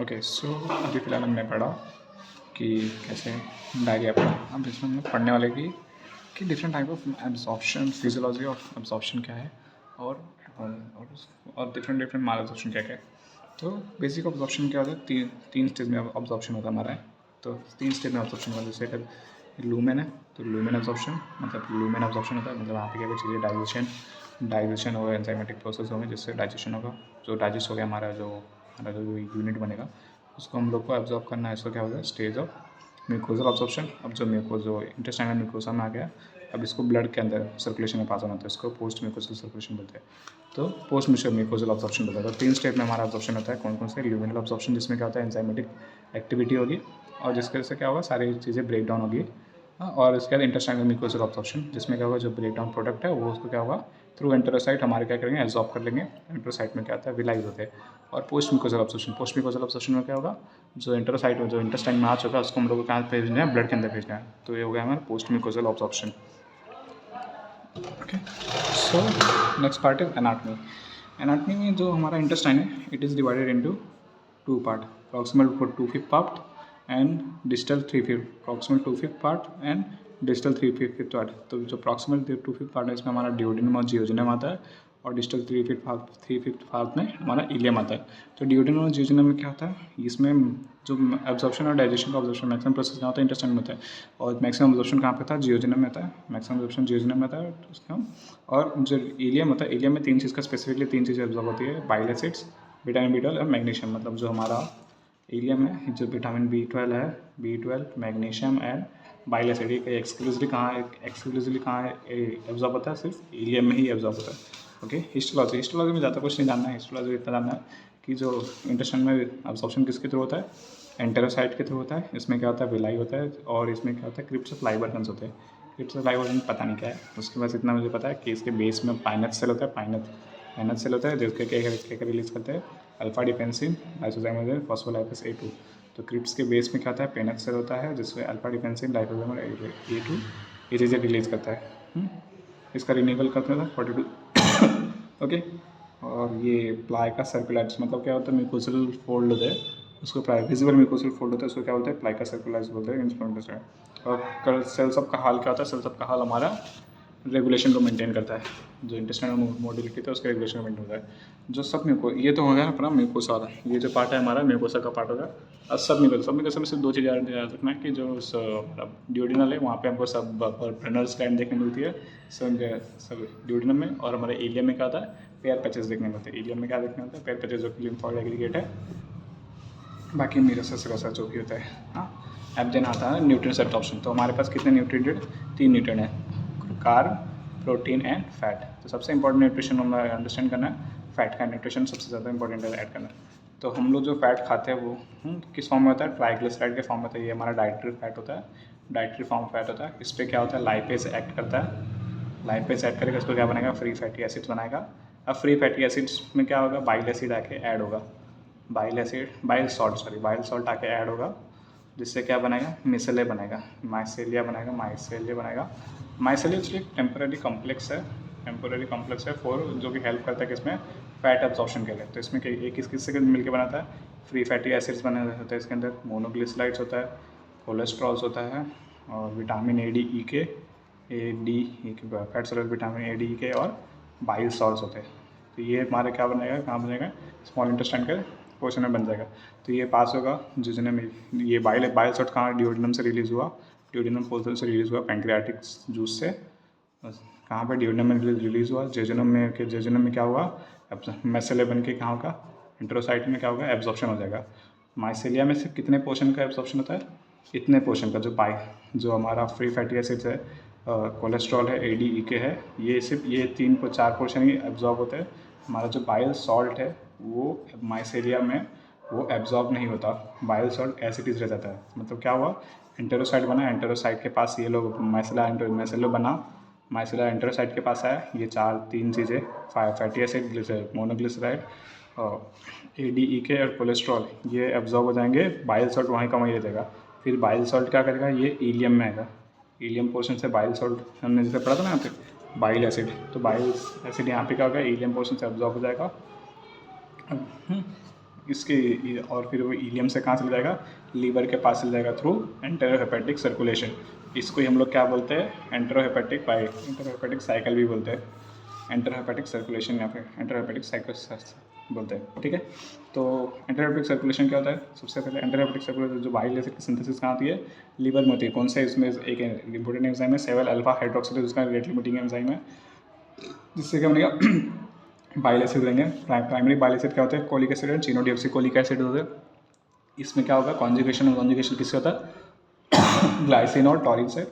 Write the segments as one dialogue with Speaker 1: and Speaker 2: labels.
Speaker 1: Okay so अभी फ़िलहाल हमने पढ़ा कि कैसे डायरिया पढ़ा। अब इसमें हम लोग पढ़ने वाले कि different type of absorption, physiology of absorption क्या है और और डिफरेंट डिफरेंट माल एब्जॉर्प्शन क्या क्या है। तो बेसिक एब्जॉर्प्शन क्या होता है, तीन स्टेज में एब्जॉर्प्शन होता है हमारा। तो तीन स्टेज में एब्जॉर्प्शन होता है। जैसे अगर लूमेन है तो लूमेन एब्जॉर्प्शन होता है, मतलब वहाँ पे क्या चीज़ें डाइजेशन होगा, एंजाइमेटिक प्रोसेस होंगे जिससे डाइजेशन होगा, जो डाइजेस्ट हो गया हमारा जो यूनिट बनेगा उसको हम लोग को एब्जॉर्ब करना है। इसको क्या होता है, स्टेज ऑफ म्यूकोजल ऑब्जॉर्प्शन। अब जो इंटेस्टाइनल म्यूकोसा में आ गया, अब इसको ब्लड के अंदर सर्कुलेशन में पास होना होता है, इसको पोस्ट म्यूकोजल सर्कुलेशन बोलते हैं। तो पोस्ट म्यूकोजल ऑब्जॉर्प्शन बोलते हैं। तो तीन स्टेप में हमारा ऑब्जॉर्प्शन होता है। कौन कौन से, ल्यूमिनल ऑब्जॉर्प्शन जिसमें क्या होता है एंजाइमेटिक एक्टिविटी होगी और जिसकी वजह से क्या होगा, सारी चीज़ें ब्रेक डाउन होगी। और इसके बाद इंटेस्टाइनल म्यूकोजल ऑब्जॉर्प्शन जिसमें क्या होगा, जो ब्रेक डाउन प्रोडक्ट है वो उसको क्या होगा, थ्रू एंटेरोसाइट हमारे क्या करेंगे, एब्जॉर्ब कर लेंगे। एंटेरोसाइट में क्या होता है, विलाइज होते हैं। और पोस्ट म्यूकोजल ऑब्जॉर्प्शन में क्या होगा, जो एंटेरोसाइट जो इंटेस्टाइन में आ चुका है उसको हम लोग को कहाँ भेजना है, ब्लड के अंदर भेजना है। तो ये हो गया हमारा post mucosal absorption. Okay so next part is anatomy. Anatomy में जो हमारा इंटेस्टाइन है, it is divided into two part, proximal 2/5 part and distal 3/5, proximal 2/5 part and distal 3/5 part. तो जो प्रॉक्सिमल 2/5 पार्ट है इसमें हमारा डिओडिनम और जियोजिनम आता है, और डिस्टल 3/5 पार्ट में हमारा इलियम आता है। तो डिओडिनम और जियोजिनम में क्या होता है, इसमें जो एब्जॉर्प्शन और डाइजेशन का ऑब्जॉर्प्शन मैक्सिमम प्रोसेस कहाँ होता है, इंटेस्टाइन में होता है। और मैक्सिमम ऑब्जॉर्प्शन कहाँ पे था, जियोजिनम में होता है। मैक्सिमम ऑब्जॉर्प्शन जियोजिनम में होता है उसका। और जो इलियम होता है, इलियम में तीन चीज़ का स्पेसिफिकली तीन चीज़ें एब्जॉर्ब होती है, बाइल एसिड्स, विटामिन B12 और मैग्नीशियम। मतलब जो हमारा इलियम है, जो विटामिन B12 है, B12, magnesium and bile acid, ये एक्सक्लूसिवली कहाँ एब्जॉर्ब होता है, सिर्फ इलियम में ही एब्जॉर्ब होता है। ओके, हिस्टोलॉजी में ज़्यादा कुछ नहीं जानना है। हिस्टोलॉजी इतना जानना है कि जो इंटेस्टाइन में एब्जॉर्प्शन किसके थ्रू होता है, एंटेरोसाइट के थ्रू होता है। इसमें क्या होता है, विलाई होता है, और इसमें क्या होता है, क्रिप्स ऑफ लाइबर्गन्स होते हैं। क्रिप्स ऑफ लाइबर्गन पता नहीं क्या है, उसके बाद इतना मुझे पता है कि इसके बेस में पाइनथ सेल होता है, पाइनथ सेल होता है जिसके क्या रिलीज करते हैं, अल्फा डिपेंसिन, लाइसोजाइम फॉस्फोलाइपेस A2। तो क्रिप्स के बेस में क्या होता है, पेनथ सेल होता है जिसमें अल्फा डिपेंसिन, लाइसोजाइम A2 ये चीज़ें रिलीज करता है। इसका रिन्यूअल करते हैं 42। ओके, और ये प्लाइका सर्कुलाइट्स, मतलब क्या होता है, म्यूकोसल फोल्ड होता है उसको, विजिबल म्यूकोसल फोल्ड होता है उसको क्या बोलते हैं, प्लाइका सर्कुलाइट्स बोलते हैं इंस्ट्रूमेंट। और सेल सब का हाल क्या होता है, सेल सब का हाल हमारा रेगुलेशन को मेंटेन करता है। जो इंटेस्टाइनल मोटिलिटी था उसका रेगुलेशन मेंटेन होता है। जो सब म्यूको, ये तो हो गया अपना म्यूकोसा वाला, ये जो पार्ट है हमारा म्यूकोसा का पार्ट होगा। अब सब म्यूकोसा में सिर्फ दो चीज़ याद रखना है कि जो ड्यूडिनल है वहाँ पे हमको सब ब्रनर्स ग्लैंड देखने मिलती है, सब ड्यूडिनम में। और हमारे एलियम में क्या होता है, पेयर पैचेस देखने मिलते हैं। एलियम में क्या देखने मिलता है, पेयर पैचेस, जो कि लिम्फोइड एग्रीगेट है। बाकी मीरोसस वगैरह जो भी होता है। हाँ, अब देन आता है न्यूट्रिएंट्स एब्जॉर्प्शन। तो हमारे पास कितने न्यूट्रिएंट, तीन न्यूट्रिएंट है, कार्ब, प्रोटीन एंड फैट। तो सबसे इंपॉर्टेंट न्यूट्रिशन हमें अंडरस्टैंड करना है, फैट का न्यूट्रिशन सबसे ज़्यादा इंपॉर्टेंट है ऐड करना। तो हम लोग जो फैट खाते हैं वो किस फॉर्म में होता है, ट्राइग्लिसराइड के फॉर्म में होता है। ये हमारा डाइटरी फैट होता है, डाइटरी फॉर्म फैट होता है। इस पर क्या होता है, लाइपेज एक्ट करता है, लाइपेज ऐड करेगा, इसको क्या बनेगा, फ्री फैटी एसिड्स बनाएगा। अब फ्री फैटी एसिड्स में क्या होगा, बाइल एसिड आके ऐड होगा, बाइल सॉल्ट आके ऐड होगा, जिससे क्या बनेगा, मिसेले बनेगा, माइसेलिया बनेगा। माइसेलिया एक्चुअली टेम्पोररी कॉम्प्लेक्स है फॉर, जो कि हेल्प करता है किसमें, फैट एब्जॉर्प्शन के लिए। तो इसमें एक किससे मिलकर बनाता है, फ्री फैटी एसिड्स बने होते हैं इसके अंदर, मोनोग्लिसराइड्स होता है, कोलेस्ट्रॉल्स होता है, और vitamin fat soluble vitamin A D E के, और बाइल सॉल्ट्स होते हैं। तो ये हमारे क्या बनेगा, कहाँ बनेगा, स्मॉल इंटेस्टाइन के पोर्शन में बन जाएगा। तो ये पास होगा जिसने ये बाइल सॉल्ट कहाँ, ड्यूडिनम से रिलीज़ हुआ, ड्यूडिनम पोर्शन से रिलीज़ हुआ पैंक्रियाटिक जूस से। कहाँ पर ड्यूडिनम में रिलीज़ हुआ, जेजुनम में क्या हुआ, मैसेले बन के कहाँ होगा, इंट्रोसाइट में क्या होगा, एब्जॉर्प्शन हो जाएगा। माइसेलिया में से कितने पोर्शन का एब्जॉर्प्शन होता है, इतने पोर्शन का। जो हमारा फ्री फैटी एसिड्स है, कोलेस्ट्रॉल है, ADE के है, ये सिर्फ ये 3-4 पोर्शन ही एब्जॉर्ब होते हैं। हमारा जो बाइल सॉल्ट है वो माइसेलिया में वो एब्जॉर्ब नहीं होता, bile salt as it is रह जाता है। मतलब क्या हुआ, एंटेरोसाइट बना, एंटेरोसाइट के पास ये लोग माइसेला एंटेरोसाइट के पास आया, ये तीन चीज़ें, फैटी एसिड, मोनोग्लिसराइड, ADE के और कोलेस्ट्रॉल, ये एब्जॉर्ब हो जाएंगे, बाइल सॉल्ट वहीं का वहीं रह जाएगा। फिर बाइल सॉल्ट क्या करेगा, ये इलियम में आएगा, इलियम पोर्शन से बाइल सॉल्ट, हमने जैसे पढ़ा था ना यहाँ पे बाइल एसिड, तो बाइल एसिड यहाँ पे क्या होगा, इलियम पोर्शन से एब्जॉर्ब हो जाएगा। इसके और फिर वो इलियम से कहाँ चला जाएगा, लीवर के पास चला जाएगा थ्रू एंटेरोहेपेटिक सर्कुलेशन। इसको ही हम लोग क्या बोलते हैं, एंटेरोहेपेटिक साइकिल भी बोलते हैं, एंटेरोहेपेटिक सर्कुलेशन या फिर एंटेरोहेपेटिक साइकिल बोलते हैं। ठीक है, तो एंटेरोहेपेटिक सर्कुलेशन क्या होता है, सबसे पहले एंटेरोहेपेटिक सर्कुलेशन जो बाइल एसिड की सिंथेसिस कहाँ होती है, लीवर में होती है। कौन सा, इसमें एक इंपॉर्टेंट एंजाइम है 7 अल्फा हाइड्रोक्सिलेज, उसका रेट लिमिटिंग एंजाइम है, जिससे क्या बनेगा बाइल एसिड देंगे। प्राइमरी बाइल एसिड क्या होते हैं, कोलिक एसिड एंड चिनोडियोक्सीकोलिक एसिड होते हैं। इसमें क्या होगा, कॉन्जुगेशन किससे होता है, ग्लाइसिन और टॉरिन से,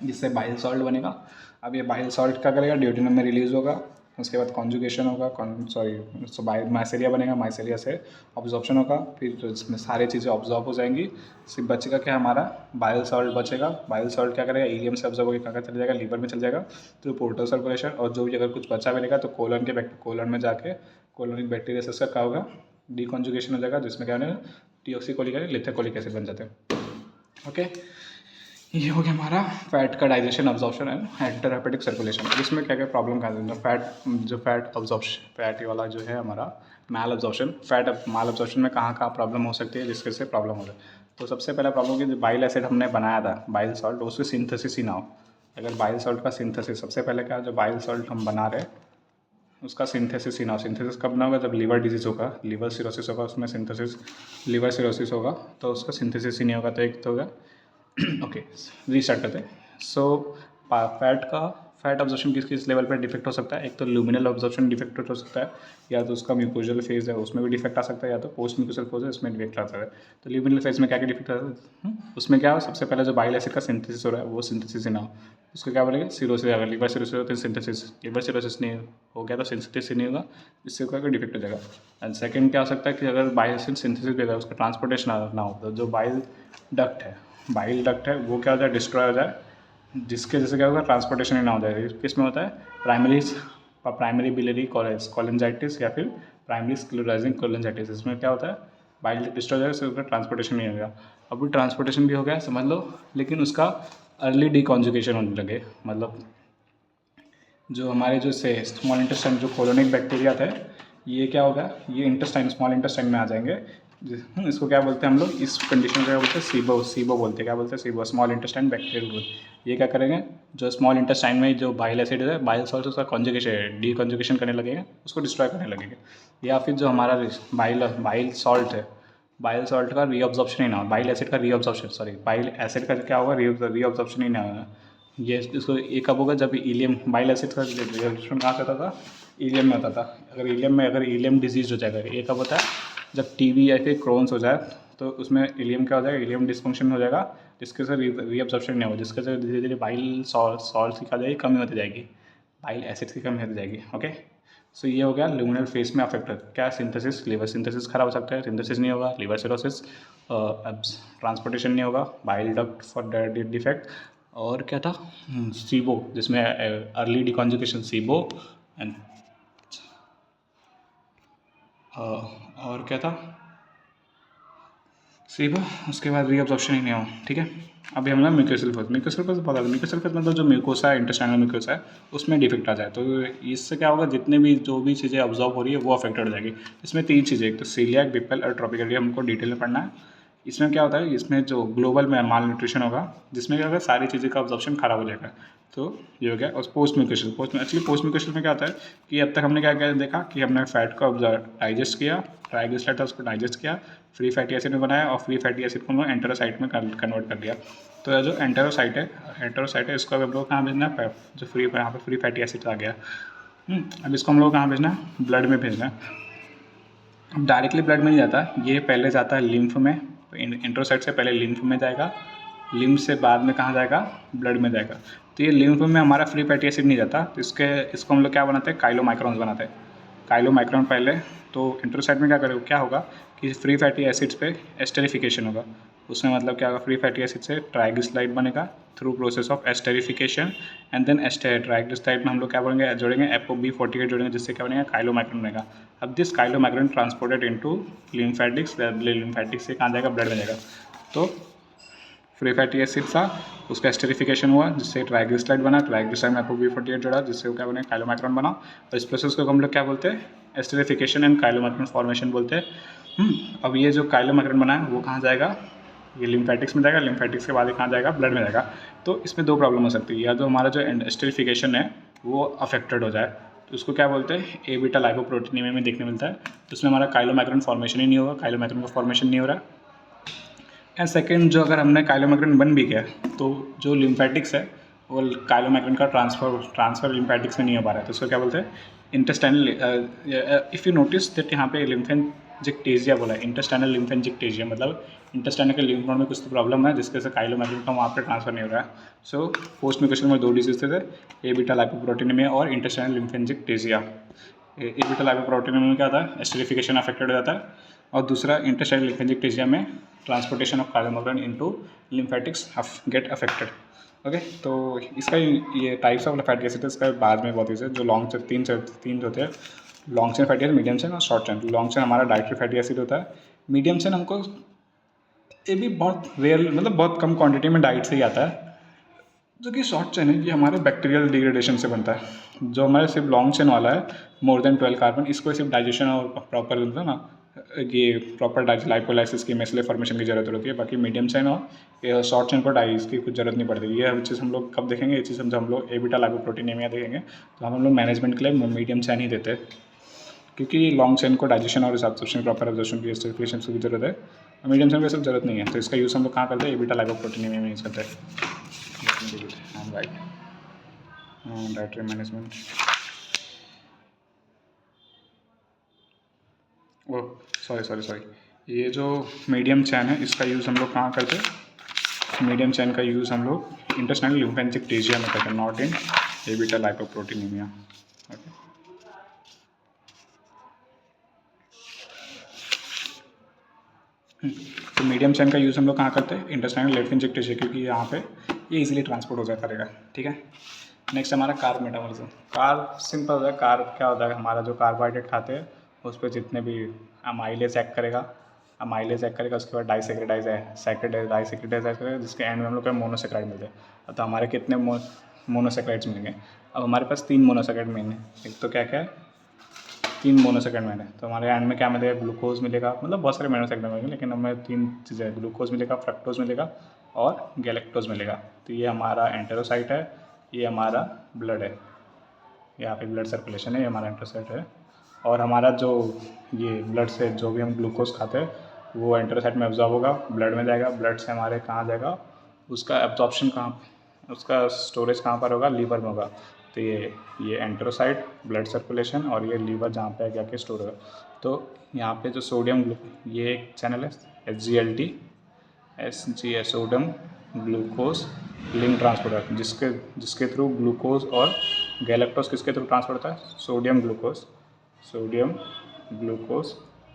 Speaker 1: जिससे बाइल सॉल्ट बनेगा। अब ये बाइल सॉल्ट क्या करेगा, ड्यूटेनम में रिलीज होगा, उसके बाद कॉन्जुगेशन होगा, माइसेलिया बनेगा, माइसेलिया से ऑब्जॉर्प्शन होगा, फिर इसमें सारी चीज़ें ऑब्जॉर्व हो जाएंगी। सिर्फ बचेगा क्या हमारा बाइल सॉल्ट बचेगा। बाइल सॉल्ट क्या करेगा, इलियम से ऑब्जॉर्व होकर कहाँ चले जाएगा, लीवर में चल जाएगा थ्रू पोर्टल सर्कुलेशन। और जो भी अगर कुछ बचा मिलेगा तो कोलन में जाके कोलोनिक बैक्टीरिया से उसका क्या होगा, डीकॉन्जुगेशन हो जाएगा, जिसमें क्या होगा डीऑक्सीकोलिक लिथोकोलिक एसिड बन जाते हैं। ओके, ये हो गया हमारा फैट का डाइजेशन, अब्जॉर्प्शन एंड एंटेरोहेपेटिक सर्कुलेशन। इसमें क्या क्या प्रॉब्लम का फैट अब्जॉर्प्शन, फैट वाला जो है हमारा मैल अब्जॉर्प्शन, माल अब्जॉर्प्शन में कहाँ कहाँ प्रॉब्लम हो सकती है, जिसके से प्रॉब्लम हो जाए। तो सबसे पहला प्रॉब्लम कि जो बाइल एसिड हमने बनाया था, बाइल सॉल्ट, उसकी सिंथेसिस ही ना हो। अगर बाइल सॉल्ट का सिंथेसिस, सबसे पहले क्या, जो बाइल सॉल्ट हम बना रहे उसका सिंथेसिस ही ना हो। सिंथेसिस कब ना होगा, जब लीवर डिजीज़ होगा, लीवर सिरोसिस होगा, उसमें सिंथेसिस, लीवर सिरोसिस होगा तो उसका सिंथेसिस ही नहीं होगा। तो एक तो होगा ओके, रीस्टार्ट करते हैं। सो फैट ऑब्जॉर्प्शन किस किस लेवल पर डिफेक्ट हो सकता है, एक तो ल्यूमिनल ऑब्जॉर्प्शन डिफेक्ट हो सकता है, या तो उसका म्यूकोजल फेज है उसमें भी डिफेक्ट आ सकता है, या तो पोस्ट म्यूकोजल फेज है उसमें डिफेक्ट आ सकता है। तो ल्यूमिनल फेज में क्या क्या डिफेक्ट आता है, उसमें क्या हो, सबसे पहले जो बाइल एसिड का सिंथेसिस हो रहा है वो सिंथेसिस ही ना हो, उसको क्या बोलेंगे सिरोसिस। अगर लीवर सिरोसिस होता है सिंथेसिस, लीवर सिरोसिस नहीं हो गया तो सिंथेसिस ही नहीं होगा, इससे क्या डिफेक्ट हो जाएगा। एंड सेकंड क्या हो सकता है कि अगर बाइल एसिड सिंथेसिस भी होगा, उसका ट्रांसपोर्टेशन ना हो, तो जो बाइल डक्ट है वो क्या हो जाए, डिस्ट्रॉय हो जाए, जिसके जैसे क्या होगा, ट्रांसपोर्टेशन ही ना हो जाए। किस में होता है, प्राइमरी बिलियरी कोलिंजाइटिस या फिर प्राइमरी स्क्लेरोसिस कोलिंजाइटिस। इसमें क्या होता है, बाइल डिस्ट्रॉय हो जाएगा, उसका ट्रांसपोर्टेशन नहीं होगा। अब वो ट्रांसपोर्टेशन भी हो गया समझ लो, लेकिन उसका अर्ली डीकॉन्जुगेशन होने लगे, मतलब जो हमारे जो से स्मॉल इंटेस्टाइन जो कोलोनिक बैक्टीरिया थे, ये क्या होगा, ये स्मॉल इंटेस्टाइन में आ जाएंगे। इसको क्या बोलते हैं हम लोग, इस कंडीशन को क्या बोलते हैं, सीबो बोलते हैं। क्या बोलते हैं, SIBO, small intestine bacterial growth. ये क्या करेंगे, जो स्मॉल इंटेस्टाइन में जो बाइल एसिड है, बाइल सॉल्ट उसका कॉन्जुगेशन डीकॉन्जुगेशन करने लगेंगे, उसको डिस्ट्रॉय करने लगेंगे। या फिर जो हमारा बाइल सॉल्ट है, बाइल सॉल्ट का रीअब्जॉर्प्शन ही ना हो, बाइल एसिड का रीअब्जॉर्प्शन, बाइल एसिड का क्या होगा, रीअब्जॉर्प्शन ही ना होगा। ये इसको ये कब होगा, जब इलियम बाइल एसिड का रिएक्शन कहाँ होता था, इलियम में होता था। अगर इलियम डिजीज हो जाएगा, ये कब होता है, जब टीबी या फिर क्रोन्स हो जाए, तो उसमें इलियम क्या हो जाएगा, इलियम डिस्फंक्शन हो जाएगा, जिसके से रीअब्जॉर्प्शन नहीं होगा, जिसके से धीरे धीरे बाइल सॉल्ट की क्या जाएगी, कमी होती जाएगी, बाइल एसिड की कमी होती जाएगी। ओके, सो ये हो गया ल्यूमिनल फेस में अफेक्ट है क्या, सिंथेसिस, लीवर सिंथेसिस खराब हो सकता है, सिंथेसिस नहीं होगा, लीवर सिरोसिस, ट्रांसपोर्टेशन नहीं होगा, बाइल डक्ट फॉर डिफेक्ट, और क्या था, सीबो, जिसमें अर्ली डिकॉन्जुगेशन सीबो, एंड और क्या था, सीबो, उसके बाद रीअब्जॉर्प्शन ही नहीं हो। ठीक है, अभी हम ना म्यूकोसल फेज बता दें। म्यूकोसल फेज मतलब जो म्यूकोसा है, इंटेस्टाइनल म्यूकोसा है, उसमें डिफेक्ट आ जाए तो इससे क्या होगा, जितने भी जो भी चीज़ें ऑब्जॉर्व हो रही है वो अफेक्टेड हो जाएगी। इसमें 3 चीज़ें, एक तो सीलियाक, बिपल और ट्रॉपिकल, ये हमको डिटेल में पढ़ना है। इसमें क्या होता है, इसमें जो ग्लोबल में माल न्यूट्रिशन होगा, जिसमें क्या होगा, सारी चीज़ें का ऑब्जॉर्प्शन खराब हो जाएगा। तो ये हो गया। और पोस्ट म्यूकोसल में क्या होता है कि अब तक हमने क्या क्या देखा कि हमने फैट को डाइजेस्ट किया, ट्राइग्लिसराइड था उसको डाइजेस्ट किया, फ्री फैटी एसिड में बनाया, और फ्री फैटी एसिड को हम लोग एंटेरोसाइट में कन्वर्ट कर दिया। तो ये जो एंटेरोसाइट है इसको अब हम लोग कहाँ भेजना है, जो यहाँ पर फ्री फैटी एसिड आ गया। अब इसको हम लोग कहाँ भेजना है, ब्लड में भेजना है। अब डायरेक्टली ब्लड में नहीं जाता, ये पहले जाता है लिम्फ में, एंटेरोसाइट से पहले लिम्फ में जाएगा, लिम्फ से बाद में कहाँ जाएगा, ब्लड में जाएगा। तो ये लिम्फ में हमारा फ्री फैटी एसिड नहीं जाता, तो इसको हम लोग क्या बनाते हैं, काइलोमाइक्रॉन्स बनाते हैं। काइलोमाइक्रॉन पहले, तो एंटेरोसाइट में क्या होगा कि फ्री फैटी एसिड्स पे एस्टेरिफिकेशन होगा। उसमें मतलब क्या होगा, फ्री फैटी एसिड से ट्राइग्लिसराइड बनेगा through process of esterification, and then triglyceride में हम लोग क्या बोलेंगे, जोड़ेंगे FOB48 जोड़ेंगे, जिससे क्या बनेगा, काइलोमाइक्रॉन बनेगा। अब दिस काइलोमाइक्रॉन ट्रांसपोर्टेड इनटू लिम्फेटिक्स से कहाँ जाएगा, ब्लड में जाएगा। तो फ्री फैटी एसिड था, उसका एस्टेरिफिकेशन हुआ, जिससे ट्राइग्लिसराइड बना, ट्राइग्लिसराइड में FOB48 जोड़ा, जिससे क्या बने, काइलोमाइक्रॉन बना। और इस प्रोसेस को हम लोग क्या बोलते हैं, एस्टेरिफिकेशन एंड काइलोमाइक्रॉन फॉर्मेशन बोलते हैं। अब ये जो काइलोमाइग्रेन बना है वो कहाँ जाएगा, ये लिम्फेटिक्स में जाएगा, लिम्फेटिक्स के बाद ये कहाँ जाएगा, ब्लड में जाएगा। तो इसमें दो प्रॉब्लम हो सकती है, या तो हमारा जो एस्टरिफिकेशन है वो अफेक्टेड हो जाए, तो उसको क्या बोलते हैं, ए बीटा लाइपोप्रोटीनीमिया में देखने मिलता है। तो उसमें हमारा काइलोमाइग्रेन फॉर्मेशन ही नहीं होगा, काइलोमाइग्रेन का फॉर्मेशन नहीं हो रहा है। एंड सेकेंड, जो अगर हमने काइलोमाइग्रेन बन भी गया तो जो लिम्फेटिक्स है वो काइलोमाइग्रेन का ट्रांसफर लिम्फेटिक्स में नहीं हो पा रहा है, तो उसको क्या बोलते हैं, intestinal. If you notice that यहाँ पे लिम्फेंजिक्टेजिया बोला है, इंटेस्टाइनल लिम्फेंजिक्टेजिया, मतलब इंटेस्टाइनल के लिम्फ नोड में कुछ तो प्रॉब्लम है जिसके से काइलोमाइग्रेन का वहाँ पे ट्रांसफर नहीं हो रहा है। सो पोस्ट म्यूटेशन में दो डिजीज थे, ए बीटा लाइपोप्रोटीनीमिया और इंटेस्टाइनल लिम्फेंजिक्टेजिया। ए बीटा लाइपोप्रोटीनीमिया में क्या होता है, एस्टरिफिकेशन अफेक्टेड हो जाता है, और दूसरा इंटेस्टाइनल लिम्फेंजिक्टेजिया में transportation of chylomicron into lymphatics get affected. Okay, तो इसका ये टाइप्स ऑफ फैटी एसिड इसका बाद में बहुत यूज है। जो लॉन्ग चेन तीन होते हैं, long chain fatty acid, medium chain और शॉर्ट चेन। लॉन्ग चेन हमारा डाइट्री फैटी एसिड होता है, मीडियम चेन हमको ये भी बहुत रेयर, मतलब बहुत कम क्वांटिटी में डाइट से ही आता है। जो कि शॉर्ट चेन है ये हमारे बैक्टीरियल डिग्रेडेशन से बनता है। जो हमारे सिर्फ लॉन्ग चेन वाला है मोर देन 12 कार्बन, इसको सिर्फ डाइजेशन और प्रॉपर मतलब ना ये प्रॉपर लाइपोलाइसिस की मेसले फॉर्मेशन की जरूरत होती है। बाकी मीडियम चेन और शॉर्ट चेन को डाइस की कुछ जरूरत नहीं पड़ती। ये चीज़ हम लोग कब देखेंगे, ये चीज़ हम लोग ए बीटा लाइपोप्रोटीनीमिया देखेंगे, तो हम लोग मैनेजमेंट के लिए मीडियम चेन ही देते हैं, क्योंकि लॉन्ग चेन को डाइजेशन और एब्जॉर्प्शन प्रॉपर एब्जॉर्प्शन की स्टेफिकेशन की जरूरत है, मीडियम चेन को सब जरूरत नहीं है। तो इसका यूज़ हम लोग कहाँ करते हैं, ए बीटा लाइपोप्रोटीनीमिया में यूज़ करते हैं। डाइटरी मैनेजमेंट, ओ सॉरी, ये जो मीडियम चैन है इसका यूज़ हम लोग कहाँ करते हैं, मीडियम चैन का यूज़ हम लोग इंटेस्टाइनल लिम्फेंजिक्टेजिया में करते हैं, not in abetalipoproteinemia. Okay, तो मीडियम चैन का यूज़ हम लोग कहाँ करते हैं, इंटेस्टाइनल लिम्फेंजिक्टेजिया, क्योंकि यहाँ पे ये इजीली ट्रांसपोर्ट हो जाता रहेगा। ठीक है, नेक्स्ट हमारा कार्ब मेटाबॉलिज्म। कार्ब सिंपल होता है, कार्ब क्या होता है, हमारा जो कार्बोहाइड्रेट खाते हैं उस पर जितने भी अमाइलेज एक्ट करेगा, उसके बाद डाइसेक्रेटाइज करेगा, जिसके एंड में हम लोग को मोनोसेक्राइड मिलते हैं। तो हमारे कितने मोनोसेक्राइड्स मिलेंगे, अब हमारे पास 3 मोनोसेक्राइड मेन है। एक तो क्या क्या है, 3 मोनोसेक्राइड मेन है, तो हमारे एंड में क्या मिलेगा, ग्लूकोज मिलेगा, मतलब बहुत सारे मोनोसेक्राइड मिलेंगे, लेकिन हमें 3 चीज़ें, ग्लूकोज मिलेगा, फ्रक्टोज मिलेगा और गैलेक्टोज मिलेगा। तो ये हमारा एंटेरोसाइट है, ये हमारा ब्लड है, यहाँ पे ब्लड सर्कुलेशन है, ये हमारा एंटेरोसाइट है। और हमारा जो ये ब्लड से जो भी हम ग्लूकोज खाते हैं वो एंटेरोसाइट में एब्जॉर्ब होगा, ब्लड में जाएगा, ब्लड से हमारे कहाँ जाएगा, उसका एब्जॉर्प्शन कहाँ, उसका स्टोरेज कहाँ पर होगा, लीवर में होगा। तो ये एंटेरोसाइट, ब्लड सर्कुलेशन और ये लीवर जहाँ पे जाके स्टोर होगा। तो यहाँ पे जो सोडियम ये एक चैनल है SGLT, sodium glucose link transporter, जिसके थ्रू ग्लूकोज और गैलेक्टोज किसके थ्रू ट्रांसफर होता है, sodium glucose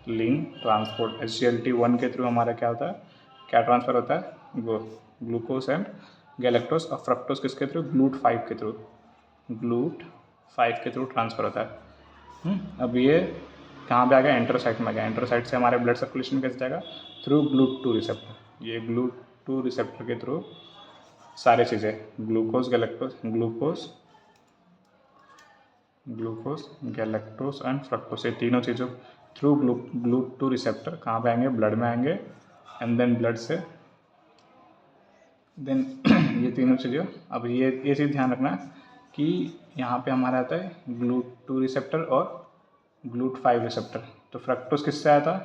Speaker 1: link transport. SGLT1 के थ्रू हमारा क्या होता है, क्या ट्रांसफ़र होता है, ग्लूकोज एंड गैलेक्टोज, और फ्रक्टोज किसके थ्रू, GLUT5 के थ्रू ट्रांसफ़र होता है। अब ये कहाँ पे आ गया, एंटेरोसाइट में आ गया। एंटेरोसाइट से हमारे ब्लड सर्कुलेशन कैसे जाएगा, थ्रू GLUT2 रिसेप्टर। ये GLUT2 रिसेप्टर के थ्रू सारी चीज़ें, ग्लूकोज गैलेक्टोज एंड फ्रक्टोज, ये तीनों चीज़ों थ्रू GLUT2 रिसेप्टर कहाँ पे आएंगे, ब्लड में आएंगे, एंड देन ब्लड से देन ये तीनों चीज़ें। अब ये चीज़ ध्यान रखना कि यहाँ पे हमारा आता है GLUT2 रिसेप्टर और GLUT5 रिसेप्टर। तो फ्रक्टोज किससे आया था,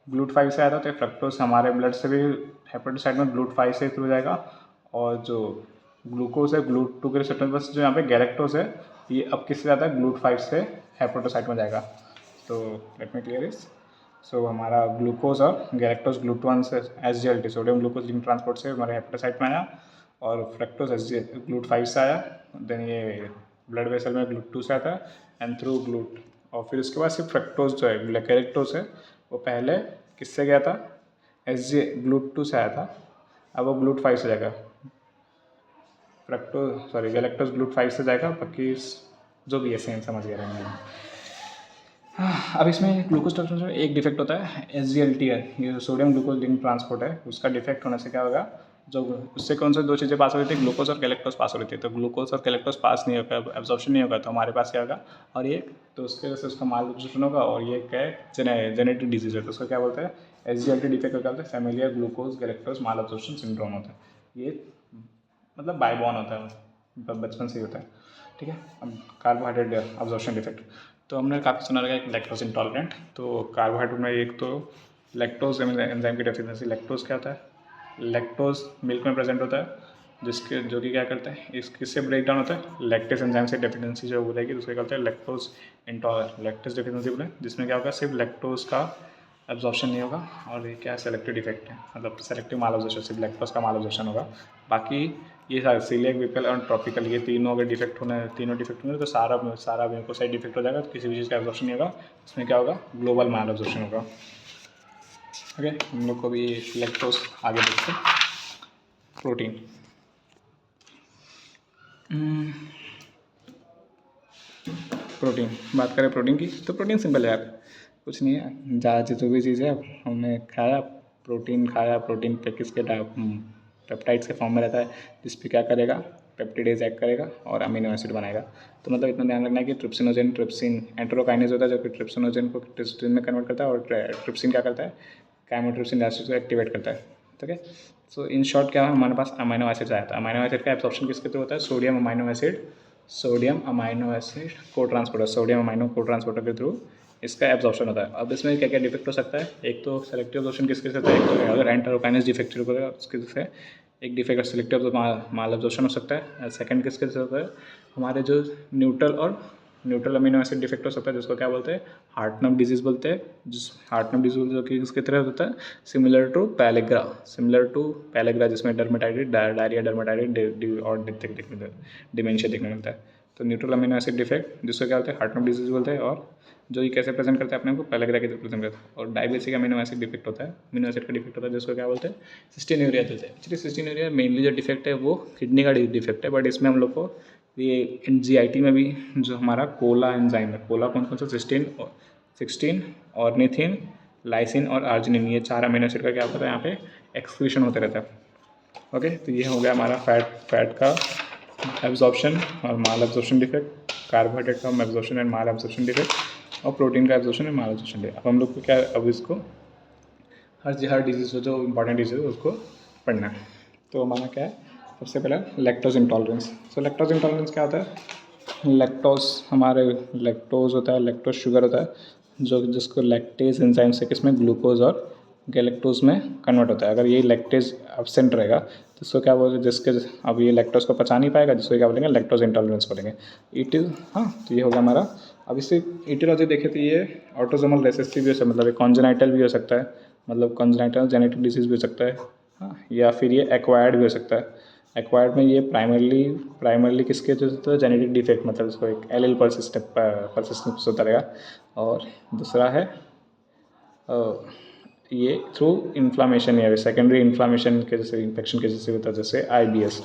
Speaker 1: GLUT5 से आया था, तो फ्रक्टोज हमारे ब्लड से भी हेपेटोसाइट में GLUT5 से थ्रू जाएगा, और जो ग्लूकोज है GLUT2 के रिसेप्टर, बस जो यहाँ पे गैलेक्टोज है ये अब किससे जाता है, GLUT5 से हेपेटोसाइट में जाएगा। तो लेट मी क्लियर इस, सो हमारा ग्लूकोज और गैलेक्टोज GLUT1 से SGLT, sodium glucose link transport से हमारे हेपेटोसाइट में आया, और फ्रक्टोज GLUT5 से आया, देन ये ब्लड वेसल में GLUT2 से आता है एंड थ्रू ग्लूट, और फिर उसके बाद सिर्फ फ्रक्टोज जो है, गैलेक्टोज है, वो पहले किससे गया था, GLUT2 से आया था, अब वो GLUT5 से जाएगा, गैलेक्टोज GLUT5 से जाएगा, बाकी जो भी है सेम समझ गया रहेंगे। अब इसमें ग्लूकोज ट्रांसपोर्ट में एक डिफेक्ट होता है, SGLT है, ये सोडियम ग्लूकोज लिंक ट्रांसपोर्ट है, उसका डिफेक्ट होने से क्या होगा, जो उससे कौन सी दो चीज़ें पास हो रही थी, ग्लूकोज और गैलेक्टोज पास हो रही थी। तो ग्लूकोज और गैलेक्टोज पास नहीं होगा, एब्जॉर्प्शन नहीं होगा, तो हमारे पास क्या होगा, और ये तो उसके वजह से उसका माल एब्जॉर्प्शन होगा। और ये क्या है, जेनेटिक डिजीज है, तो उसको क्या बोलते हैं, SGLT डिफेक्ट क्या बोलते हैं, फैमिलियर ग्लूकोज गैलेक्टोज माल एब्जॉर्प्शन सिंड्रोम होता है। ये मतलब बायबॉर्न होता है, बचपन से ही होता है, ठीक है। अब कार्बोहाइड्रेट अब्जॉर्प्शन डिफेक्ट, तो हमने काफ़ी सुना रहेगा, एक लैक्टोज इंटॉलरेंट। तो कार्बोहाइड्रेट में एक तो लैक्टोज एंजाइम की डेफिशिएंसी। लैक्टोज क्या होता है, लैक्टोज मिल्क में प्रेजेंट होता है, जिसके जो कि क्या करता है, इस किससे ब्रेक डाउन होता है, लैक्टेज एंजाइम से डेफिशिएंसी जो हो जाएगी, तो उसको क्या कहते हैं, लैक्टोज लैक्टेज डेफिशिएंसी बोले, जिसमें क्या होगा, सिर्फ लैक्टोज का एब्जॉर्प्शन नहीं होगा। और ये क्या सेलेक्टिव डिफेक्ट है, मतलब सेलेक्टिव माल एब्जॉर्प्शन, सिर्फ लैक्टोज का माल एब्जॉर्प्शन होगा। बाकी ये सारे सीलियक, विकल और ट्रॉपिकल, ये तीनों अगर डिफेक्ट होने, तीनों डिफेक्ट होंगे तो सारा म्यूकोसाइड डिफेक्ट हो जाएगा, तो किसी भी चीज़ का एब्जॉर्प्शन नहीं होगा। इसमें क्या होगा, ग्लोबल माल एब्जॉर्प्शन होगा। ओके, हम लोग को भी लैक्टोज आगे देखते हैं। प्रोटीन, प्रोटीन बात करें प्रोटीन की, तो प्रोटीन सिंपल है यार, कुछ नहीं है, ज़्यादा जो भी चीज़ है हमने खाया, प्रोटीन खाया, प्रोटीन पे किसके पेप्टाइड्स के फॉर्म में रहता है, जिस पे क्या करेगा, पेप्टिडेज एक्ट करेगा और अमीनो एसिड बनाएगा। तो मतलब इतना ध्यान रखना है कि ट्रिप्सिन एंटेरोकाइनेज होता है, जो कि ट्रिप्सिनोजेन को ट्रिप्सिन में कन्वर्ट करता है, और ट्रिप्सिन क्या करता है, काइमोट्रिप्सिन एसिड को एक्टिवेट करता है, ठीक है। सो इन शॉर्ट क्या है, हमारे पास अमीनो एसिड आया था। अमीनो एसिड का एब्जॉर्प्शन किसके थ्रू होता है, सोडियम अमाइनो एसिड को ट्रांसपोर्टर, सोडियम अमाइनो को ट्रांसपोर्टर के थ्रू इसका एब्जॉर्प्शन होता है। अब इसमें क्या क्या डिफेक्ट हो सकता है, एक तो सेलेक्टिव एब्जॉर्प्शन किसके से होता है, एक तो अगर एंटेरोकाइनेज डिफेक्ट होगा उसके से एक डिफेक्ट सेलेक्टिव माल एब्जॉर्प्शन हो सकता है। सेकंड किसके से होता है, हमारे जो न्यूट्रल अमीनो एसिड डिफेक्ट हो सकता है, जिसको क्या बोलते हैं, हार्टनम डिजीज़ बोलते हैं। जिस हार्टनम डिजीज जो कि किसकी तरह होता है, सिमिलर टू पैलेग्रा, जिसमें डर्मेटाइटिस, डायरिया, डर्मेटाइटिस और डिमेंशिया देखने मिलता है। तो न्यूट्रल अमीनो एसिड डिफेक्ट, जिसको क्या बोलते हैं, हार्टनम डिजीज बोलते हैं, और जो ये कैसे प्रेजेंट करता है अपने को, पैलेग्रा के प्रेजेंट करता है। और डायबिसिक अमीनो एसिड डिफेक्ट होता है, अमीनो एसिड का डिफेक्ट होता है, जिसको क्या बोलते हैं, सिस्टीन्यूरिया बोलते हैं। एक्चुअली सिस्टीन्यूरिया मेनली जो डिफेक्ट है वो किडनी का डिफेक्ट है, बट इसमें हम लोग को ये GIT में भी जो हमारा कोला एंजाइम है, कोला कौन कौन सा, सिक्सटीन ऑर्निथिन, लाइसिन और आर्जिनिन, ये 4 अमीनो एसिड का क्या होता है यहाँ पे एक्सक्रीशन होते रहता है। ओके, तो ये हो गया हमारा फैट का एब्जॉर्प्शन और माल एब्जॉर्प्शन डिफेक्ट, कार्बोहाइड्रेट का absorption and mall absorption defect, और प्रोटीन का absorption and mall absorption defect. अब हम लोग को क्या, अब इसको हर डिजीज़ जो इंपॉर्टेंट डिजीज़ है उसको पढ़ना है। तो हमारा क्या है, सबसे पहला लैक्टोज इंटॉलरेंस। सो लैक्टोज इंटॉलरेंस क्या होता है, लैक्टोज होता है, लैक्टोज शुगर होता है, जो जिसको लैक्टेज एंजाइम से किसमें, ग्लूकोज और गैलेक्टोज में कन्वर्ट होता है। अगर ये लैक्टेज एब्सेंट रहेगा तो इसको क्या बोलते हैं, जिसके अब ये लैक्टोज को पचा नहीं पाएगा, जिसको क्या बोलेंगे, लैक्टोज इंटॉलरेंस बोलेंगे। हाँ, तो ये हो गया हमारा। अब इससे ईटियोलॉजी देखें तो ये ऑटोसोमल रिसेसिव भी हो सकता है, मतलब ये कॉन्जेनाइटल भी हो सकता है, मतलब कॉन्जेनाइटल जेनेटिक डिजीज़ भी हो सकता है, हाँ, या फिर ये एक्वायर्ड भी हो सकता है। एक्वायर्ड में ये प्राइमरली किसके जो होता है, जेनेटिक डिफेक्ट, मतलब इसको एक एलील परसिस्टेंस होता रहेगा। और दूसरा है ये थ्रू इन्फ्लामेशन या सेकेंडरी इन्फ्लामेशन के जैसे इन्फेक्शन के जैसे होता है, जैसे IBS।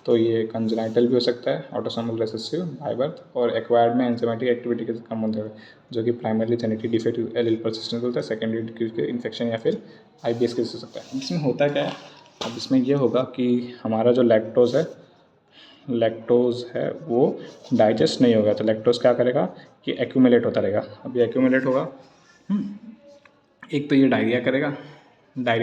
Speaker 1: तो ये कंजेनाइटल भी हो सकता है, ऑटोसोमल रिसेसिव बाय बर्थ, और एक्वायर्ड में एंजाइमेटिक एक्टिविटी के कम होते हैं, जो कि primarily genetic defect allele persistence होता है, सेकेंडरी इन्फेक्शन या फिर IBS के जैसे हो सकता है। इसमें होता क्या है, अब इसमें ये होगा कि हमारा जो लैक्टोज है वो डाइजेस्ट नहीं होगा, तो लैक्टोज क्या करेगा कि एक्यूमुलेट होता रहेगा। अब ये एक्यूमुलेट होगा, एक तो ये डायरिया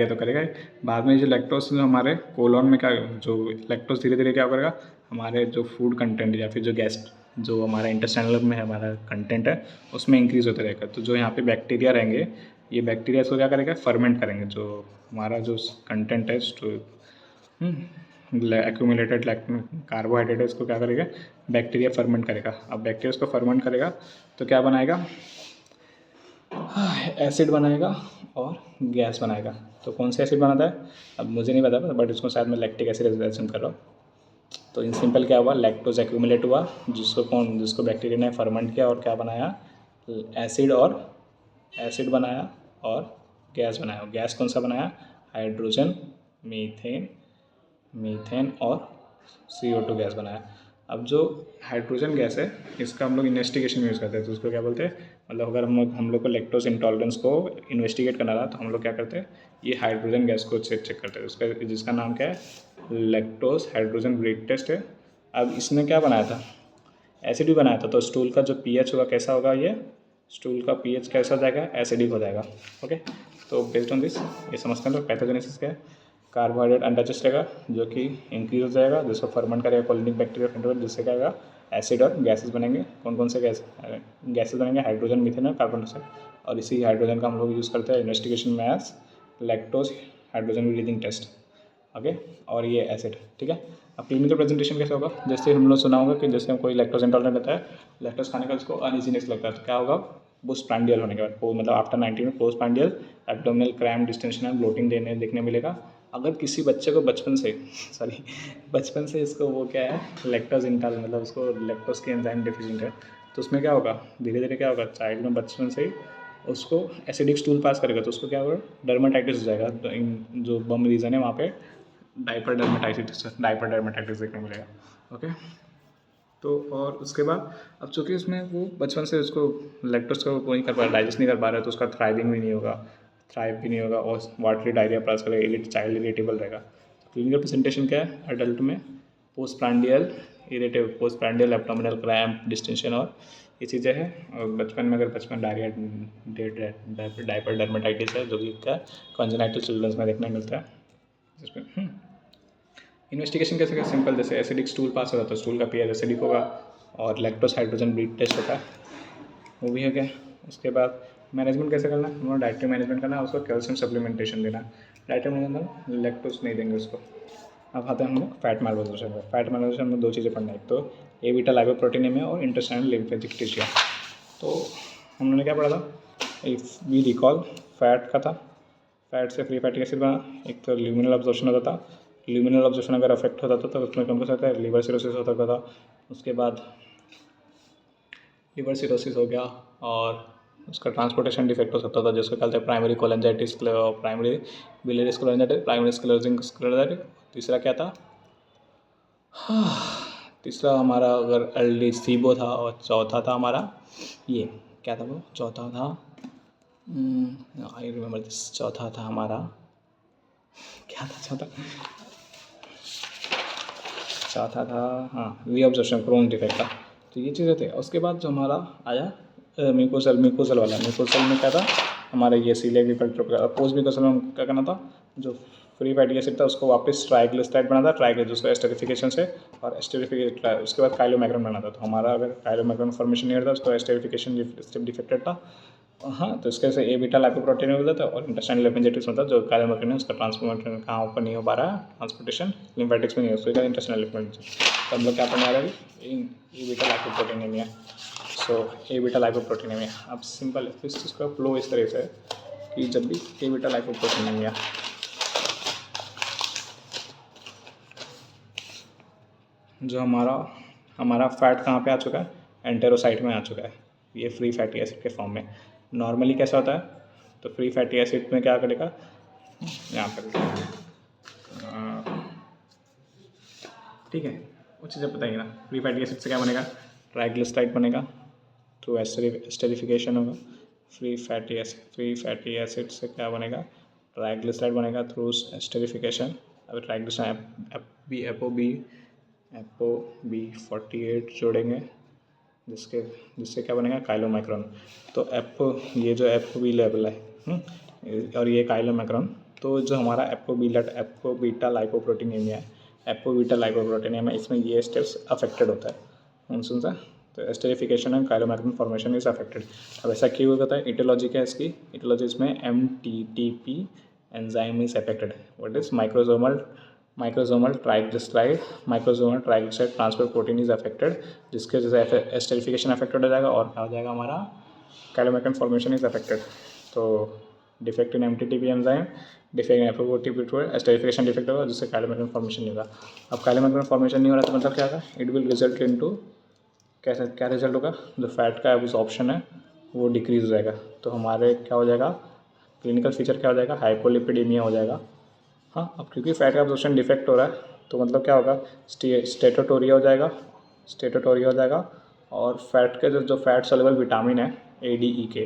Speaker 1: तो करेगा ही। बाद में जो लैक्टोज हमारे कोलोन में क्या, जो लैक्टोज धीरे धीरे क्या करेगा, हमारे जो फूड कंटेंट या फिर जो हमारा इंटेस्टाइनल में हमारा कंटेंट है उसमें इंक्रीज़ होता रहेगा। तो जो यहाँ पे बैक्टीरिया रहेंगे, ये बैक्टीरिया इसको क्या करेगा, फर्मेंट करेंगे, जो हमारा जो कंटेंट है एक्यूमुलेटेड कार्बोहाइड्रेट है, इसको क्या करेगा, बैक्टीरिया फर्मेंट करेगा। अब बैक्टीरिया इसको फर्मेंट करेगा तो क्या बनाएगा, एसिड बनाएगा और गैस बनाएगा। तो कौन सा एसिड बनाता है, अब मुझे नहीं पता, बट इसको शायद मैं लैक्टिक एसिड एज्यूम कर रहा हूँ। तो इन सिंपल क्या हुआ, लैक्टोज एक्यूमुलेट हुआ, जिसको बैक्टीरिया ने फर्मेंट किया और क्या बनाया, एसिड बनाया और गैस बनाया। गैस कौन सा बनाया, हाइड्रोजन, मीथेन और CO2 गैस बनाया। अब जो हाइड्रोजन गैस है, इसका हम लोग इन्वेस्टिगेशन में यूज़ करते हैं, तो उसको क्या बोलते हैं, मतलब अगर हम लोग को लैक्टोज इंटॉलरेंस को इन्वेस्टिगेट करना रहा तो हम लोग क्या करते हैं, ये हाइड्रोजन गैस को चेक करते हैं, उसका जिसका नाम क्या है, लैक्टोज हाइड्रोजन ब्रीड टेस्ट है। अब इसने क्या बनाया था, एसिड भी बनाया था, तो स्टूल का जो पीएच होगा कैसा होगा, ये स्टूल का पीएच कैसा हो जाएगा, एसिडिक हो जाएगा। ओके, तो बेस्ड ऑन दिस ये समझते हैं तो पैथोजेनेसिस क्या है, कार्बोहाइड्रेट अनडाइजेस्ट रहेगा जो कि इंक्रीज हो जाएगा, जिसको फर्मेंट करेगा कोलिनिक बैक्टीरिया कंट्रोल, जिससे क्या होगा, एसिड और गैसेस बनेंगे। कौन कौन से गैसेस बनेंगे, हाइड्रोजन, मीथेन और कार्बन डाइऑक्साइड, और इसी हाइड्रोजन का हम लोग यूज़ करते हैं इन्वेस्टिगेशन में as lactose hydrogen breathing test. Okay, और ये एसिड, ठीक है। अब क्लिनिकल प्रेजेंटेशन कैसे होगा, जैसे हम लोग सुना होगा कि जैसे कोई लैक्टोज इंटॉलरेंट रहता है, लैक्टोज खाने का उसको अनइजीनेस लगता है, तो क्या होगा, पोस्ट प्रांडियल होने के बाद, वो मतलब आफ्टर 90 में post prandial abdominal cramp, distension and bloating देखने मिलेगा। अगर किसी बच्चे को बचपन से बचपन से इसको वो क्या है, लैक्टोज इंटॉलरेंट, मतलब उसको लैक्टोज के एंजाइम डेफिशिएंट है, तो उसमें क्या होगा, धीरे धीरे क्या होगा, चाइल्ड में बचपन से ही उसको एसिडिक स्टूल पास करेगा, तो उसको क्या होगा, डर्माटाइटिस हो जाएगा। तो जो बम रीज़न है वहाँ पे डाइपर डर्माटाइटिस देखने को मिलेगा। ओके, तो और उसके बाद अब चूँकि उसमें वो बचपन से उसको लैक्टोज का वो नहीं कर पा रहा, डाइजेस्ट नहीं कर पा रहा है, तो उसका थ्राइव भी नहीं होगा और वाटरी डायरिया प्लस करेगा, चाइल्ड इरिटेबल रहेगा। क्लिनिकल प्रेजेंटेशन क्या है, अडल्ट में post prandial abdominal cramp, distension और ये चीज़ें हैं। और बचपन में अगर बचपन डायरिया डाइपर डर्मेटाइटिस है, जो कि क्या कॉन्जेनाइटल चिल्ड्रंस में देखने मिलता है। जिसमें इन्वेस्टिगेशन कैसे क्या, सिंपल, जैसे एसिडिक स्टूल पास होगा तो स्टूल का पीएच एसिडिक होगा, और लैक्टोज हाइड्रोजन ब्रीड टेस्ट होता है, वो भी हो गया। उसके बाद मैनेजमेंट कैसे करना है, हम लोग डाइटरी मैनेजमेंट करना है, उसको कैल्शियम सप्लीमेंटेशन देना है। डाइटरी मैनेजमेंट लैक्टोज नहीं देंगे उसको। अब आते हैं हम लोग फैट मैलबोर्शन में। फैट मैलबोर्शन में दो चीज़ें पढ़ना है, एक तो ए बीटा लाइपोप्रोटीनेमिया और इंटेस्टाइनल लिम्फेटिक। तो हम लोगों ने क्या पढ़ा था, इफ वी रिकॉल, फैट का था, फैट से फ्री फैटी एसिड बना, एक तो ल्यूमिनल अब्जॉर्प्शन होता था, ल्यूमिनल अब्जॉर्प्शन अगर अफेक्ट होता था तो उसमें कौन सा होता है, लिवर सिरोसिस होता था। उसके बाद लिवर सिरोसिस हो गया, और उसका ट्रांसपोर्टेशन डिफेक्ट हो सकता था, जिसको कहते हैं primary cholangitis, primary biliary sclerosis, primary sclerosing sclerosis. तीसरा क्या था, तीसरा हमारा अगर एल सीबो था, और चौथा था हमारा ये क्या था, वो चौथा था, आई रिमेंबर दिस, चौथा था हमारा क्या था, चौथा था हाँ, रीअब्जॉर्प्शन क्रोन डिफेक्ट था। तो ये चीज़ें थे। उसके बाद जो हमारा आया म्यूकोसल वाला, म्यूकोसल में क्या था हमारा, ये सीलेक्ट पोस्ट म्यूकोसल में क्या करना था, जो फ्री फैटी एसिड था उसको वापस ट्राइग्लिसराइड बना था, ट्राइग्लिसराइड उसको एस्टेरिफिकेशन से, और एस्टेरिफिकेशन उसके बाद काइलोमैक्रॉन बना था। तो हमारा अगर काइलोमैक्रॉन फॉर्मेशन नहीं होता, उसको एस्टेरिफिकेशन स्टेप डिफेक्टेड था। हाँ, तो इसके से ए बीटा लाइपोप्रोटीन हो जाता है, और इंटेस्टाइनल लिम्फेटिक्स होता है, जो काइलोमैक्रॉन है उसका ट्रांसपोर्टेशन कहाँ ऊपर नहीं हो पा रहा है, ट्रांसपोर्टेशन लिम्फेटिक्स में नहीं हो, उसका इंटेस्टाइनल लिम्फेटिक्स। तो हम लोग क्या पढ़ने वाले हैं, ए बीटा लाइपोप्रोटीनेमिया। सो ए बीटा लाइपोप्रोटीनेमिया, अब सिंपल है, इस चीज़ का फ्लो इस तरह से है कि जब भी ए बीटा लाइपोप्रोटीनेमिया, जो हमारा फैट कहाँ पे आ चुका है, एंटेरोसाइट में आ चुका है, ये फ्री फैटी एसिड के फॉर्म में। नॉर्मली कैसा होता है, तो फ्री फैटी एसिड में क्या करेगा, यहाँ पर ठीक है, वो चीज़ें बताइए ना, फ्री फैटी एसिड से क्या बनेगा, ट्राइग्लिसराइड बनेगा, थ्रू एस्टेरिफिकेशन होगा। फ्री फैटी एसिड से क्या बनेगा, ट्राइग्लिसराइड बनेगा थ्रू एस्टेरिफिकेशन। अब ट्राइग्लिसराइड एपो बी 48 जोड़ेंगे, जिससे क्या बनेगा, काइलोमैक्रॉन। तो ये जो एपो बी लेवल है, और ये काइलोमैक्रॉन, तो जो हमारा एपो बीटा लाइपोप्रोटीनेमिया है, एपो बीटा लाइपोप्रोटीनेमिया, इसमें ये स्टेप्स अफेक्टेड होता है, सुन सा। तो esterification and chylomicron formation is affected. अब ऐसा क्यों होता है, इटियोलॉजी क्या है इसकी, इटियोलॉजी इसमें MTTP enzyme is affected. What is microsomal triglyceride transport protein is affected, जिसके वजह से एस्टेरिफिकेशन अफेक्टेड हो जाएगा, और क्या हो जाएगा हमारा, काइलोमैक्रॉन फॉर्मेशन इज अफेक्टेड। तो defect in MTTP enzyme, defect in एपोटीपी, एस्टेरिफिकेशन डिफेक्ट होगा, जिससे काइलोमैक्रॉन फॉर्मेशन नहीं होगा। अब काइलोमैक्रॉन फॉर्मेशन नहीं हो रहा तो मतलब क्या होगा, इट विल रिजल्ट इनटू क्या रिजल्ट होगा, जो फैट का एब्जॉर्प्शन है वो डिक्रीज हो जाएगा। तो हमारे क्या हो जाएगा, क्लिनिकल फीचर क्या हो जाएगा, हाइपोलिपिडीमिया हो जाएगा। हाँ, अब क्योंकि फैट का एब्जॉर्प्शन डिफेक्ट हो रहा है, तो मतलब क्या होगा, स्टेटोटोरिया हो जाएगा, और फैट के जो फैट सोल्यूबल विटामिन है ADE के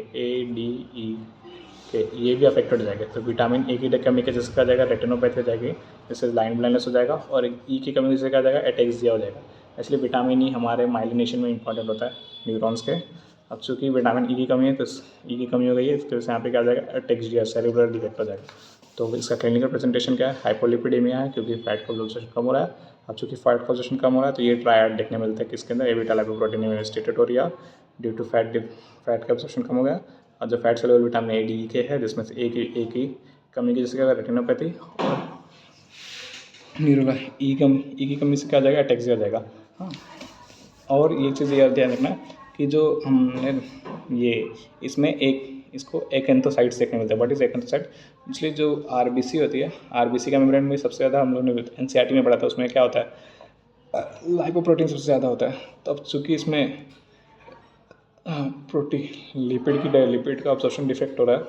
Speaker 1: ये भी अफेक्टेड हो जाएगा। तो विटामिन ए की कमी के जैसे क्या जाएगा, रेटिनोपैथी हो जाएगी, जैसे लाइन ब्लाइंडनेस हो जाएगा, और ई की कमी से क्या जाएगा, एटेक्सिया हो जाएगा। इसलिए विटामिन ई हमारे माइलिनेशन में इंपॉर्टेंट होता है न्यूरॉन्स के। अब चूँकि विटामिन ई की कमी है तो ई की कमी हो गई है, इसकी वजह से यहाँ पे क्या हो जाएगा, एटेक्सिया सेरेब्रल डिफेक्ट हो जाएगा। तो इसका क्लिनिकल प्रेजेंटेशन क्या है, हाइपोलिपिडेमिया है क्योंकि फैट का ऑब्जर्वेशन कम हो रहा है। अब चूँकि फैट का ऑब्जर्वेशन कम हो रहा है तो ये ट्रायड देखने मिलता है किसके अंदर, abetalipoproteinemia steatorrhea due to fat का ऑब्जर्वेशन कम हो गया। और जो fat soluble vitamin A D K है जिसमें से ए की कमी की जैसे क्या रेटिनोपैथी, और न्यूरोला ई की कमी से क्या हो जाएगा, एटेक्सिया हो जाएगा। हाँ, और ये चीज़ याद ध्यान रखना कि जो हमने ये इसमें इसको एकेंथोसाइट्स देखने मिलते हैं। व्हाट इज एकेंथोसाइट, इसलिए जो आरबीसी होती है, आरबीसी का मेम्ब्रेन में सबसे ज़्यादा हम लोगों ने एनसीईआरटी में पढ़ा था, उसमें क्या होता है, लाइपोप्रोटीन सबसे ज़्यादा होता है। तो अब चूँकि इसमें प्रोटीन लिपिड का अब्जॉर्प्शन डिफेक्ट हो रहा है,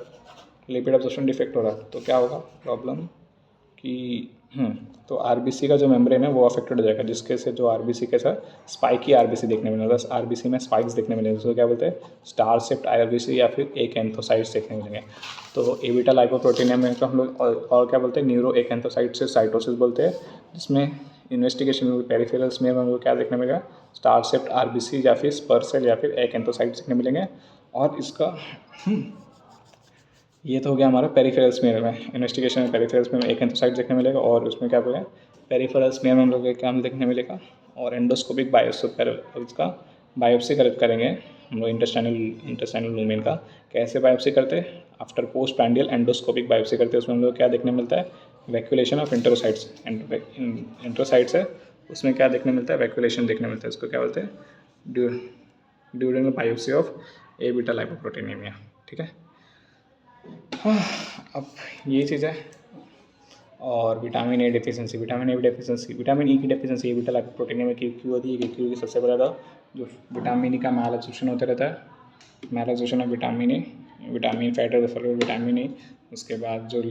Speaker 1: लिपिड अब्जॉर्प्शन डिफेक्ट हो रहा है, तो क्या होगा प्रॉब्लम कि तो आरबीसी का जो मेम्ब्रेन है वो अफेक्टेड हो जाएगा, जिसके से जो आरबीसी के साथ स्पाइकी आरबीसी देखने मिलेगा। आरबीसी में स्पाइक्स देखने मिलेंगे, उसको क्या बोलते हैं, स्टार शेप्ड आरबीसी या फिर एकेंथोसाइट्स देखने मिलेंगे। तो ए बीटा लाइपोप्रोटीन में तो हम लोग और क्या बोलते हैं, न्यूरो एकेंथोसाइट से साइटोसिस बोलते हैं, जिसमें इन्वेस्टिगेशन में पेरिफेरल्स में हम लोग क्या देखने मिलेगा, स्टार शेप्ड आरबीसी या फिर स्पर सेल या फिर एकेंथोसाइट्स देखने मिलेंगे। और इसका ये तो हो गया हमारा पेरिफेरल स्मीयर में, इन्वेस्टिगेशन में पेरिफेरल स्मीयर में एकेंथोसाइट देखने मिलेगा, और उसमें क्या बोले पेरिफेरल स्मीयर में हम लोग क्या देखने मिलेगा, और एंडोस्कोपिक इसका बायोप्सी करेंगे हम लोग इंटेस्टाइनल लूमेन का। कैसे बायोप्सी करते हैं, after post prandial endoscopic biopsy करते हैं, उसमें हम लोग क्या देखने मिलता है, वैक्यूलेशन ऑफ एंटेरोसाइट्स, एंटेरोसाइट्स है उसमें क्या देखने मिलता है, वैक्यूलेशन देखने मिलता है, उसको क्या बोलते हैं, during biopsy of abetalipoproteinemia. ठीक है, हाँ, अब ये चीज़ है। और vitamin A deficiency, vitamin E की डेफिशिएंसी ए बीटा लाइपोप्रोटीनेमिया में क्यों होती है, क्योंकि सबसे बड़ा था जो विटामिन ई का मैल एब्जॉर्प्शन होता रहता है, malabsorption of vitamin fat refer vitamin E. उसके बाद जो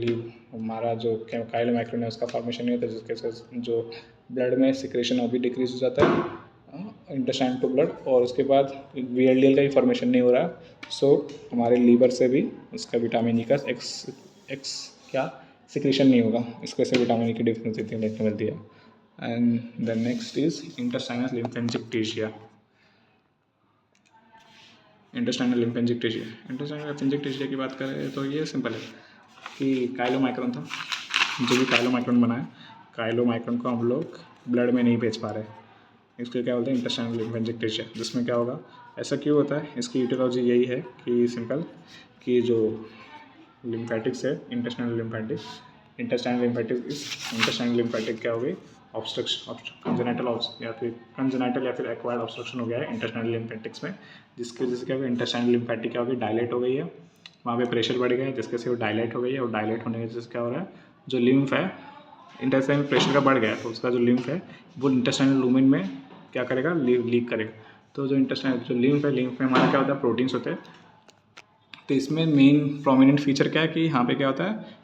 Speaker 1: हमारा जो काइलोमाइक्रोन है उसका फॉर्मेशन नहीं होता, जिसके जो ब्लड में सिक्रेशन वो भी डिक्रीज हो जाता है, इंटेस्टाइन टू ब्लड, और उसके बाद VLDL का भी फॉर्मेशन नहीं हो रहा। सो हमारे लीवर से भी उसका विटामिन ई का क्या सिक्रेशन नहीं होगा, इसके से विटामिन ई की डिफिशिएंसी देखने मिलती है। And the next is intestinal lymphangiectasia. Intestinal lymphangiectasia की बात करें तो ये सिंपल है कि काइलोमाइक्रोन था, जो भी काइलोमाइक्रोन बना है, काइलोमाइक्रोन को हम लोग ब्लड में नहीं भेज पा रहे, इसको क्या बोलते हैं, इंटेस्टाइनल लिम्फेंजिक्टेशिया। जिसमें क्या होगा, ऐसा क्यों होता है, इसकी ईटियोलॉजी यही है कि सिंपल कि जो लिम्फेटिक्स है, इंटेस्टाइनल लिम्फेटिक क्या हो गई, कंजेनाइटल या फिर एक्वायर्ड ऑब्स्ट्रक्शन हो गया है इंटेस्टाइनल लिम्फेटिक्स में, जिसकी वजह से क्या होगा, इंटेस्टाइनल लिम्फेटिक क्या होगी, डायलेट हो गई है, वहाँ पे प्रेशर बढ़ गया है, जिसके से वो डायलेट हो गई है, और डायलेट होने की वजह से क्या हो रहा है, जो लिम्फ है, इंटेस्टाइन में प्रेशर का बढ़ गया है, तो उसका जो लिम्फ है वो इंटेस्टाइनल लूमेन में क्या करेगा, लीक करेगा। तो जो इंटेस्टाइन जो लिम्फ में हमारा क्या होता है, प्रोटीन्स होते हैं। तो इसमें मेन प्रोमिनेंट फीचर क्या है कि यहाँ पे क्या होता है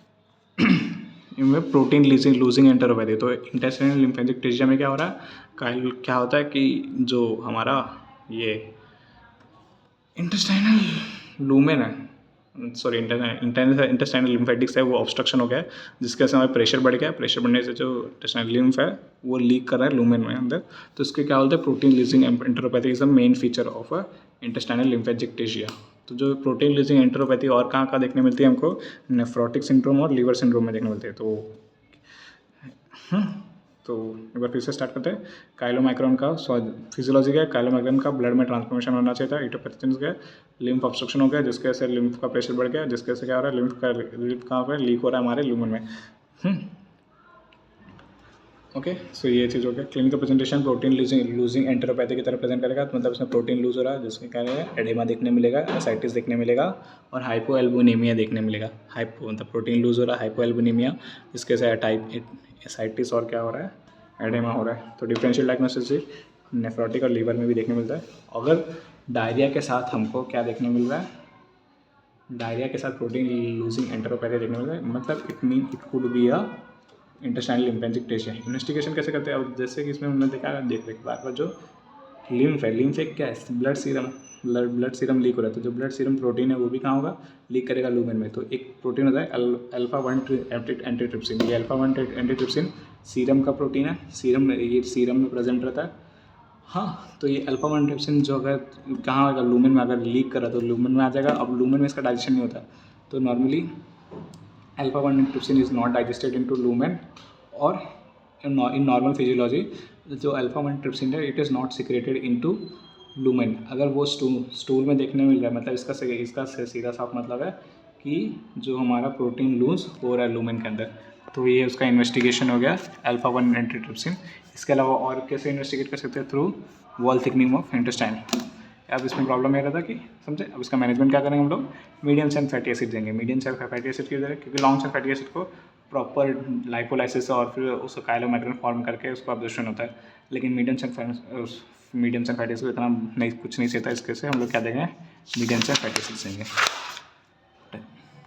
Speaker 1: इनमें प्रोटीन लूजिंग एंटेरोपैथी। तो इंटेस्टाइनल लिम्फेंजिक्टेशिया में क्या हो रहा है, क्या होता है कि जो हमारा ये इंटेस्टाइनल लूमेन है, सॉरी इंटेस्टाइनल लिम्फेटिक्स है, वो ऑब्स्ट्रक्शन हो गया है, जिसके वजह से प्रेशर बढ़ गया है, प्रेशर बढ़ने से जो इंटेस्टाइनल लिम्फ है वो लीक कर रहा है लूमेन में अंदर। तो इसके क्या बोलते हैं, protein losing enteropathy is the main feature of a intestinal lymphangiectasia. तो जो प्रोटीन लूजिंग एंटेरोपैथी और कहाँ देखने मिलती है हमको, नेफ्रोटिक सिंड्रोम और लीवर सिंड्रोम में देखने मिलती है। तो एक बार फिर से स्टार्ट करते हैं। काइलोमाइक्रोन का फिजियोलॉजी क्या है, काइलोमाइक्रोन का ब्लड में ट्रांसफॉर्मेशन होना चाहिए था, इटोपैथेटिस गया, लिम्फ ऑब्स्ट्रक्शन हो गया, जिसके वजह से लिम्फ का प्रेशर बढ़ गया, जिसके वजह से क्या हो रहा है, लिम्फ कहाँ पर लीक हो रहा है, हमारे लूमेन में। ओके, सो ये चीज़ हो गया। Clinical presentation protein losing enteropathy की तरह प्रेजेंट करेगा, तो मतलब इसमें प्रोटीन लूज हो रहा है, जिसके क्या है, एडेमा देखने मिलेगा, एसाइटिस देखने मिलेगा, और हाइपोएल्बुमिया देखने मिलेगा। मतलब प्रोटीन लूज हो रहा है, हाइपोएल्बुमिया, इसके से एसाइटिस और क्या हो रहा है, एडेमा हो रहा है। तो डिफरेंशियल डायग्नोसिस नेफ्रोटिक और लीवर में भी देखने मिलता है। अगर डायरिया के साथ हमको क्या देखने मिल रहा है, डायरिया के साथ प्रोटीन लूजिंग एंटेरोपैथी देखने मिल रहा है, मतलब it could be a intestinal lymphangiectasia. Investigation कैसे करते हैं, अब जैसे कि इसमें हमने देखा देख रहे बार जो लिम्फ है क्या है, blood serum, blood serum leak हो रहा है, तो जो ब्लड सीरम प्रोटीन है वो भी कहाँ होगा, लीक करेगा लूमेन में। तो एक प्रोटीन होता है अल्फा-1 एंटीट्रिप्सिन। ये अल्फा-1 एंटीट्रिप्सिन सीरम का प्रोटीन है, ये सीरम में प्रेजेंट रहता है। हाँ, तो ये अल्फा-1 एंटीट्रिप्सिन जो अगर कहाँ होगा, लूमेन में अगर लीक करा तो लूमेन में आ जाएगा। अब लूमेन में इसका डाइजेशन नहीं होता, तो normally अल्फा-1 antitrypsin is not digested into lumen, और इन नॉर्मल फिजियोलॉजी जो अल्फा-1 एंटीट्रिप्सिन है it is not secreted into lumen. अगर वो स्टूल में देखने मिल रहा है, मतलब इसका सीधा साफ मतलब है कि जो हमारा प्रोटीन लूज हो रहा है लूमेन के अंदर। तो ये उसका इन्वेस्टिगेशन हो गया अल्फा-1 एंटीट्रिप्सिन। इसके अलावा और कैसे इन्वेस्टिगेट कर सकते हैं, through wall thickening of intestine. अब इसमें प्रॉब्लम ये रहा था कि समझे, अब इसका मैनेजमेंट क्या करेंगे हम लोग, मीडियम चेन फैटी एसिड देंगे। मीडियम चेन फैटी एसिड क्यों दे रहे हैं, क्योंकि लॉन्ग चेन फैटी एसिड को प्रॉपर लाइपोलाइसिस और फिर उसको काइलोमेट्रिन फॉर्म करके उसको अब्जॉर्प्शन होता है, लेकिन मीडियम चेन फैटी एसिड इतना नहीं, कुछ नहीं सहता। इसके से हम लोग क्या देंगे, मीडियम चेन फैटी एसिड देंगे।